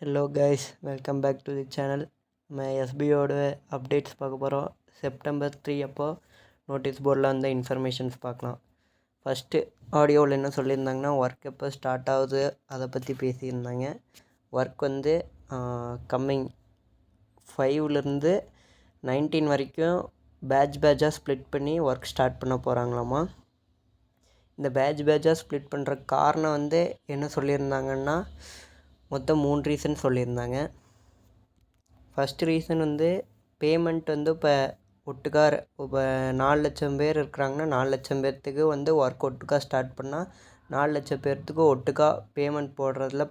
Hello guys, welcome back to the channel. நம்ம எஸ்பிஓட updates பார்க்க போகிறோம். செப்டம்பர் 3 அப்போ நோட்டீஸ் போர்டில் வந்து இன்ஃபர்மேஷன்ஸ் பார்க்கலாம். ஃபஸ்ட்டு ஆடியோவில் என்ன சொல்லியிருந்தாங்கன்னா, ஒர்க் எப்போ ஸ்டார்ட் ஆகுது அதை பற்றி பேசியிருந்தாங்க. ஒர்க் வந்து கம்மிங் 5லேருந்து 19 வரைக்கும் பேட்சாக ஸ்ப்ளிட் பண்ணி ஒர்க் ஸ்டார்ட் பண்ண போகிறாங்களாமா. இந்த பேட்சாக ஸ்ப்ளிட் பண்ணுற காரணம் வந்து என்ன சொல்லியிருந்தாங்கன்னா, மொத்தம் 3 ரீசன் சொல்லியிருந்தாங்க. ஃபஸ்ட்டு ரீசன் வந்து பேமெண்ட் வந்து இப்போ இப்போ 4 லட்சம் பேர் இருக்கிறாங்கன்னா 4 லட்சம் பேர்த்துக்கு வந்து ஒர்க் ஒட்டுக்கா ஸ்டார்ட் பண்ணால் 4 லட்சம் பேர்த்துக்கு ஒட்டுக்கா பேமெண்ட் போடுறதுல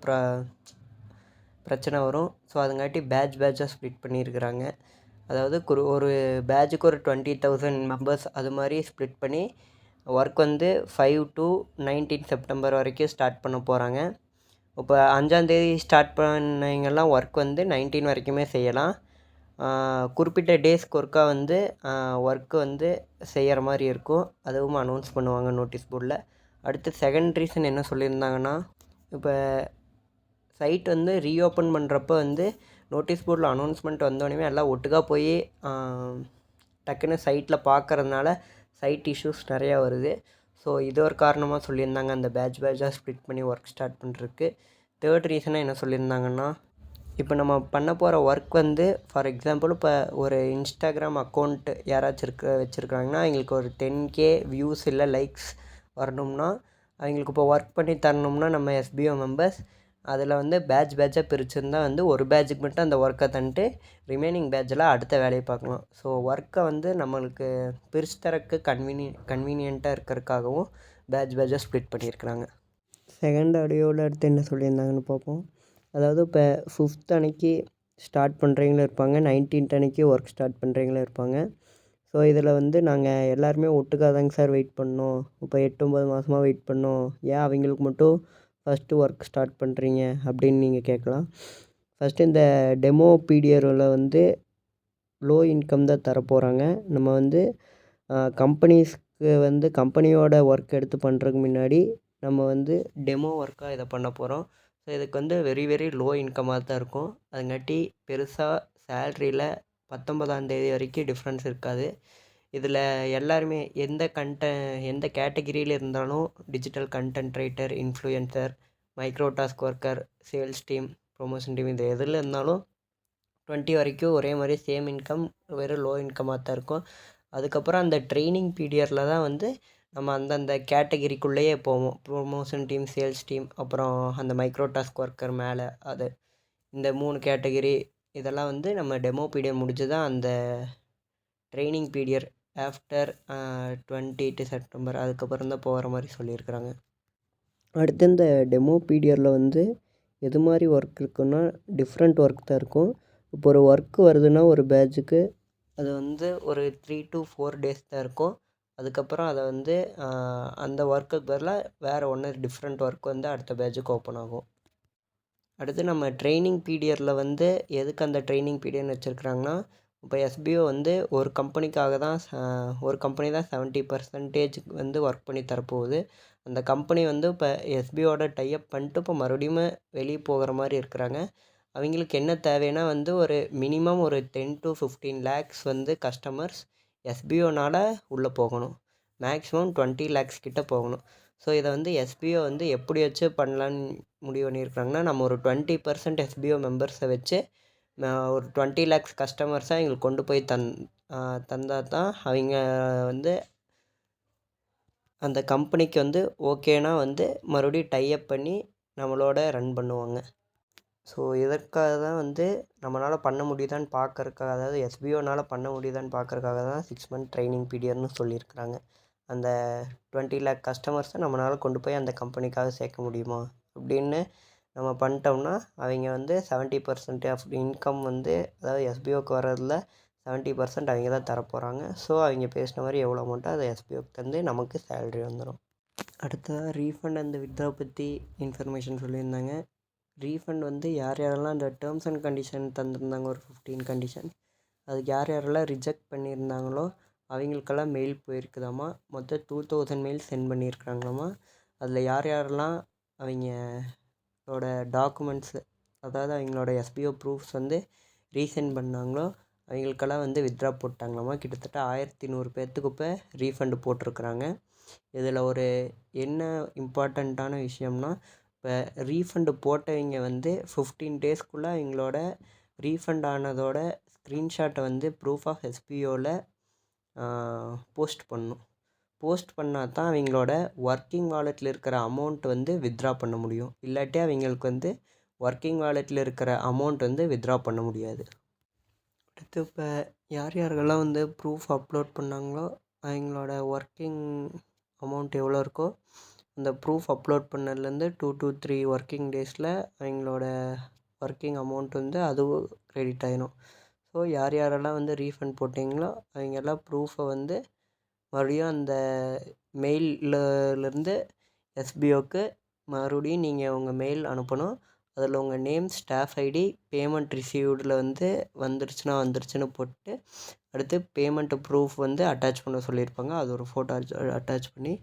பிரச்சனை வரும். ஸோ அதுங்காட்டி பேட்சாக ஸ்ப்ளிட் பண்ணியிருக்கிறாங்க. அதாவது ஒரு பேட்சுக்கு ஒரு 20,000 மெம்பர்ஸ் அது மாதிரி ஸ்ப்ளிட் பண்ணி ஒர்க் வந்து 5 to 19 செப்டம்பர் வரைக்கும் ஸ்டார்ட் பண்ண போகிறாங்க. இப்போ 5ஆந்தேதி ஸ்டார்ட் பண்ணிங்கெல்லாம் ஒர்க் வந்து 19 வரைக்குமே செய்யலாம். குறிப்பிட்ட டேஸ்க்கு ஒர்க்காக வந்து ஒர்க்கு வந்து செய்கிற மாதிரி இருக்கும். அதுவும் அனௌன்ஸ் பண்ணுவாங்க நோட்டீஸ் போர்டில். அடுத்து செகண்ட் ரீசன் என்ன சொல்லியிருந்தாங்கன்னா, இப்போ சைட் வந்து ரீஓப்பன் பண்ணுறப்ப வந்து நோட்டீஸ் போர்டில் அனௌன்ஸ்மெண்ட் வந்தோடனே எல்லாம் ஒட்டுக்காக போய் டக்குன்னு சைட்டில் பார்க்குறதுனால சைட் இஷ்யூஸ் நிறையா வருது. ஸோ இது ஒரு காரணமாக சொல்லியிருந்தாங்க அந்த பேட்சாக ஸ்ப்ளிட் பண்ணி ஒர்க் ஸ்டார்ட் பண்ணுறதுக்கு. தேர்ட் ரீசனாக என்ன சொல்லியிருந்தாங்கன்னா, இப்போ நம்ம பண்ண போகிற ஒர்க் வந்து ஃபார் எக்ஸாம்பிள் இப்போ ஒரு இன்ஸ்டாகிராம் அக்கௌண்ட் யாராச்சும் வச்சுருக்காங்கன்னா அவங்களுக்கு ஒரு 10K வியூஸ் இல்லை லைக்ஸ் வரணும்னா அவங்களுக்கு இப்போ ஒர்க் பண்ணி தரணும்னா நம்ம எஸ்பிஓ மெம்பர்ஸ் அதில் வந்து பேட்சாக பிரிச்சுருந்தா வந்து ஒரு பேட்சுக்கு மட்டும் அந்த ஒர்க்கை தந்துட்டு ரிமைனிங் பேட்சில் அடுத்த வேலையை பார்க்கலாம். ஸோ ஒர்க்கை வந்து நம்மளுக்கு பிரித்து தரக்கு கன்வீனியண்ட்டாக இருக்கிறதுக்காகவும் பேட்சாக ஸ்ப்ளிட் பண்ணியிருக்கிறாங்க. செகண்ட் ஆடியோவில் அடுத்து என்ன சொல்லியிருந்தாங்கன்னு பார்ப்போம். அதாவது இப்போ 5th அன்னைக்கு ஸ்டார்ட் பண்ணுறவங்களும் இருப்பாங்க, 19th அன்னைக்கு ஒர்க் ஸ்டார்ட் பண்ணுறவங்களும் இருப்பாங்க. ஸோ இதில் வந்து நாங்கள் எல்லாருமே ஒட்டுக்காக தாங்க சார் வெயிட் பண்ணோம். இப்போ 8-9 மாதமாக வெயிட் பண்ணோம். ஏன் அவங்களுக்கு மட்டும் ஃபஸ்ட்டு ஒர்க் ஸ்டார்ட் பண்ணுறீங்க அப்படின்னு நீங்கள் கேட்கலாம். ஃபஸ்ட்டு இந்த டெமோ பீரியடில் வந்து லோ இன்கம் தான் தரப்போகிறாங்க. நம்ம வந்து கம்பெனிஸ்க்கு வந்து கம்பெனியோட ஒர்க் எடுத்து பண்ணுறதுக்கு முன்னாடி நம்ம வந்து டெமோ ஒர்க்காக இதை பண்ண போகிறோம். ஸோ இதுக்கு வந்து வெரி லோ இன்கமாக தான் இருக்கும். அதுங்காட்டி பெருசாக சேல்ரியில் 19ஆந்தேதி வரைக்கும் டிஃப்ரென்ஸ் இருக்காது. இதில் எல்லாருமே எந்த கேட்டகிரியில் இருந்தாலும் digital content writer, influencer, micro task worker, sales team, promotion team இது எதில் இருந்தாலும் 20 வரைக்கும் ஒரே மாதிரி சேம் இன்கம், வெறும் லோ இன்கமாக தான் இருக்கும். அதுக்கப்புறம் அந்த ட்ரைனிங் பீரியடில் தான் வந்து நம்ம அந்தந்த கேட்டகிரிக்குள்ளேயே போவோம். ப்ரொமோஷன் டீம், சேல்ஸ் டீம், அப்புறம் அந்த மைக்ரோ டாஸ்க் ஒர்க்கர் மேலே அது இந்த 3 கேட்டகிரி இதெல்லாம் வந்து நம்ம டெமோ பீரியட் முடிஞ்சு தான் அந்த ட்ரைனிங் பீரியட் ஆஃப்டர் 20 செப்டம்பர் அதுக்கப்புறம் தான் போகிற மாதிரி சொல்லியிருக்கிறாங்க. அடுத்து இந்த டெமோ பீரியடில் வந்து எது மாதிரி ஒர்க் இருக்குன்னா டிஃப்ரெண்ட் ஒர்க் தான் இருக்கும். இப்போ ஒரு ஒர்க் வருதுன்னா ஒரு பேட்சுக்கு அது வந்து ஒரு 3 to 4 டேஸ் தான் இருக்கும். அதுக்கப்புறம் அதை வந்து அந்த ஒர்க்குக்கு பதிலாக வேறு ஒன்று டிஃப்ரெண்ட் ஒர்க் வந்து அடுத்த பேட்சுக்கு ஓப்பன் ஆகும். அடுத்து நம்ம ட்ரைனிங் பீரியடில் வந்து எதுக்கு அந்த ட்ரைனிங் பீரியட்னு வச்சுருக்குறாங்கன்னா, இப்போ எஸ்பிஓ வந்து ஒரு கம்பெனிக்காக தான் ஒரு கம்பெனி தான் 70% வந்து ஒர்க் பண்ணி தரப்போகுது. அந்த கம்பெனி வந்து இப்போ எஸ்பிஓட டைஅப் பண்ணிட்டு இப்போ மறுபடியும் வெளியே போகிற மாதிரி இருக்கிறாங்க. அவங்களுக்கு என்ன தேவைன்னா வந்து ஒரு மினிமம் ஒரு 10 to 15 lakhs வந்து கஸ்டமர்ஸ் எஸ்பிஓனால் உள்ளே போகணும். மேக்ஸிமம் 20 lakhs கிட்ட போகணும். ஸோ இதை வந்து எஸ்பிஓ வந்து எப்படி வச்சு பண்ணலான்னு முடிவு பண்ணியிருக்காங்கன்னா, நம்ம ஒரு 20% எஸ்பிஓ மெம்பர்ஸை வச்சு ஒரு 20 lakhs கஸ்டமர்ஸை எங்களுக்கு கொண்டு போய் தந்தால் தான் அவங்க வந்து அந்த கம்பெனிக்கு வந்து ஓகேனா வந்து மறுபடியும் டைஅப் பண்ணி நம்மளோட ரன் பண்ணுவாங்க. ஸோ இதற்காக தான் வந்து நம்மளால் பண்ண முடியுதான்னு பார்க்கறக்காக, அதாவது எஸ்பிஓனால் பண்ண முடியுதான்னு பார்க்கறக்காக தான் 6 month ட்ரைனிங் பீரியட்னு சொல்லியிருக்கிறாங்க. அந்த 20 lakh கஸ்டமர்ஸை நம்மளால் கொண்டு போய் அந்த கம்பெனிக்காக சேர்க்க முடியுமா அப்படின்னு நம்ம பண்ணிட்டோம்னா அவங்க வந்து 70% ஆஃப் இன்கம் வந்து அதாவது எஸ்பிஓக்கு வர்றதில் 70% அவங்க தான் தரப்போகிறாங்க. ஸோ அவங்க பேசின மாதிரி எவ்வளோ அமௌண்ட்டோ அதை எஸ்பிஓக்கு தந்து நமக்கு சேல்ரி வந்துடும். அடுத்ததாக ரீஃபண்ட் அண்ட் வித்ட்ரா பற்றி இன்ஃபர்மேஷன் சொல்லியிருந்தாங்க. ரீஃபண்ட் வந்து யாரெல்லாம் அந்த டேர்ம்ஸ் அண்ட் கண்டிஷன் தந்திருந்தாங்க ஒரு 15 கண்டிஷன், அதுக்கு யாரெல்லாம் ரிஜெக்ட் பண்ணியிருந்தாங்களோ அவங்களுக்கெல்லாம் மெயில் போயிருக்குதாம்மா. மொத்தம் 2000 மெயில் சென்ட் பண்ணியிருக்கிறாங்களாம்மா. அதில் யாரெல்லாம் அவங்களோட டாக்குமெண்ட்ஸு அதாவது அவங்களோட எஸ்பிஓ ப்ரூஃப்ஸ் வந்து ரீசெண்ட் பண்ணாங்களோ அவங்களுக்கெல்லாம் வந்து வித்ட்ரா போட்டாங்களாமா. கிட்டத்தட்ட 1100 பேர்த்துக்கு இப்போ ரீஃபண்டு போட்டிருக்குறாங்க. இதில் ஒரு என்ன இம்பார்ட்டண்ட்டான விஷயம்னா, இப்போ ரீஃபண்டு போட்டவங்க வந்து 15 டேஸ்க்குள்ளே அவங்களோட ரீஃபண்ட் ஆனதோட ஸ்க்ரீன்ஷாட்டை வந்து ப்ரூஃப் ஆஃப் எஸ்பிஓவில் போஸ்ட் பண்ணணும். போஸ்ட் பண்ணால் தான் அவங்களோட ஒர்க்கிங் வாலெட்டில் இருக்கிற அமௌண்ட் வந்து வித்ட்ரா பண்ண முடியும். இல்லாட்டி அவங்களுக்கு வந்து ஒர்க்கிங் வாலெட்டில் இருக்கிற அமௌண்ட் வந்து வித்ட்ரா பண்ண முடியாது. அடுத்து இப்போ யார் யாருக்கெல்லாம் வந்து ப்ரூஃப் அப்லோட் பண்ணாங்களோ அவங்களோட ஒர்க்கிங் அமௌண்ட் எவ்வளோ இருக்கோ அந்த ப்ரூஃப் அப்லோட் பண்ணதுலேருந்து 2 to 3 ஒர்க்கிங் டேஸில் அவங்களோட ஒர்க்கிங் அமௌண்ட் வந்து அதுவும் கிரெடிட் ஆகிடும். ஸோ யார் யாரெல்லாம் வந்து ரீஃபண்ட் போட்டிங்களோ அவங்கெல்லாம் ப்ரூஃபை வந்து மறுபடியும் அந்த மெயிலேருந்து எஸ்பிஓக்கு மறுபடியும் நீங்கள் உங்கள் மெயில் அனுப்பணும். அதில் உங்கள் நேம், ஸ்டாஃப் ஐடி, பேமெண்ட் ரிசீவ்டில் வந்து வந்துருச்சுன்னு போட்டு அடுத்து பேமெண்ட்டு ப்ரூஃப் வந்து அட்டாச் பண்ண சொல்லியிருப்பாங்க. அது ஒரு ஃபோட்டோ அட்டாச் பண்ணி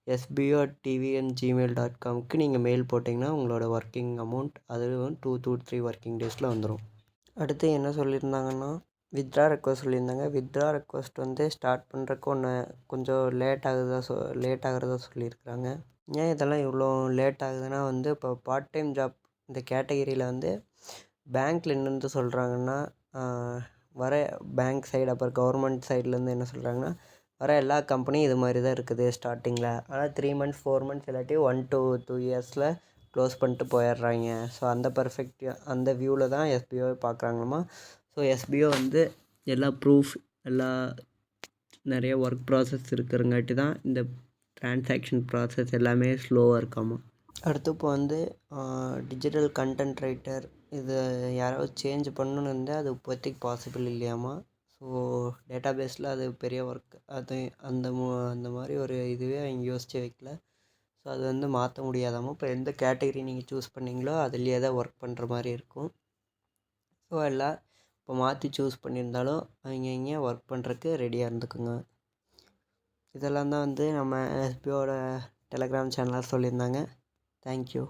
sbo@tvn@gmail.comக்கு நீங்கள் மெயில் போட்டிங்கன்னா உங்களோட ஒர்க்கிங் அமௌண்ட் அதுவும் 2 to 3 ஒர்க்கிங் டேஸில் வந்துடும். அடுத்து என்ன சொல்லியிருந்தாங்கன்னா வித்ட்ரா ரெக்வஸ்ட் சொல்லியிருந்தாங்க. வித்ட்ரா ரெக்வஸ்ட் வந்து ஸ்டார்ட் பண்ணுறக்கு கொஞ்சம் லேட் ஆகுறதா சொல்லியிருக்கிறாங்க. ஏன் இதெல்லாம் இவ்வளோ லேட் ஆகுதுன்னா வந்து இப்போ பார்ட் டைம் ஜாப் இந்த கேட்டகிரியில் வந்து பேங்க்கில் என்னென்னு சொல்கிறாங்கன்னா வர பேங்க் சைடு அப்புறம் கவர்மெண்ட் சைட்லேருந்து என்ன சொல்கிறாங்கன்னா வர எல்லா கம்பெனியும் இது மாதிரி தான் இருக்குது ஸ்டார்டிங்கில். ஆனால் 3 months 4 months இல்லாட்டி 1 to 2 yearsல க்ளோஸ் பண்ணிட்டு போயிடுறாங்க. ஸோ அந்த வியூவில் தான் எஸ்பிஓ பார்க்குறாங்களாமா. ஸோ எஸ்பிஓ வந்து எல்லா ப்ரூஃப் நிறைய ஒர்க் ப்ராசஸ் இருக்கிறங்காட்டி தான் இந்த ட்ரான்சாக்ஷன் ப்ராசஸ் எல்லாமே ஸ்லோவாக இருக்காமா. அடுத்து இப்போ வந்து டிஜிட்டல் கண்டென்ட் ரைட்டர் இது யாராவது சேஞ்ச் பண்ணணுன்னு இருந்தால் அது இப்போதைக்கு பாசிபிள் இல்லையாமா. ஸோ டேட்டா பேஸில் அது பெரிய ஒர்க் அது அந்த மாதிரி ஒரு இதுவே அவங்க யோசித்து வைக்கல. ஸோ அது வந்து மாற்ற முடியாதாமா. இப்போ எந்த கேட்டகரி நீங்கள் சூஸ் பண்ணிங்களோ அதுலேயே தான் ஒர்க் பண்ணுற மாதிரி இருக்கும். ஸோ எல்லாம் இப்போ மாற்றி சூஸ் பண்ணியிருந்தாலும் அவங்க ஒர்க் பண்ணுறதுக்கு ரெடியாக இருந்துக்குங்க. இதெல்லாம் தான் வந்து நம்ம எஸ்பிஓட டெலகிராம் சேனலில் சொல்லியிருந்தாங்க. தேங்க்யூ.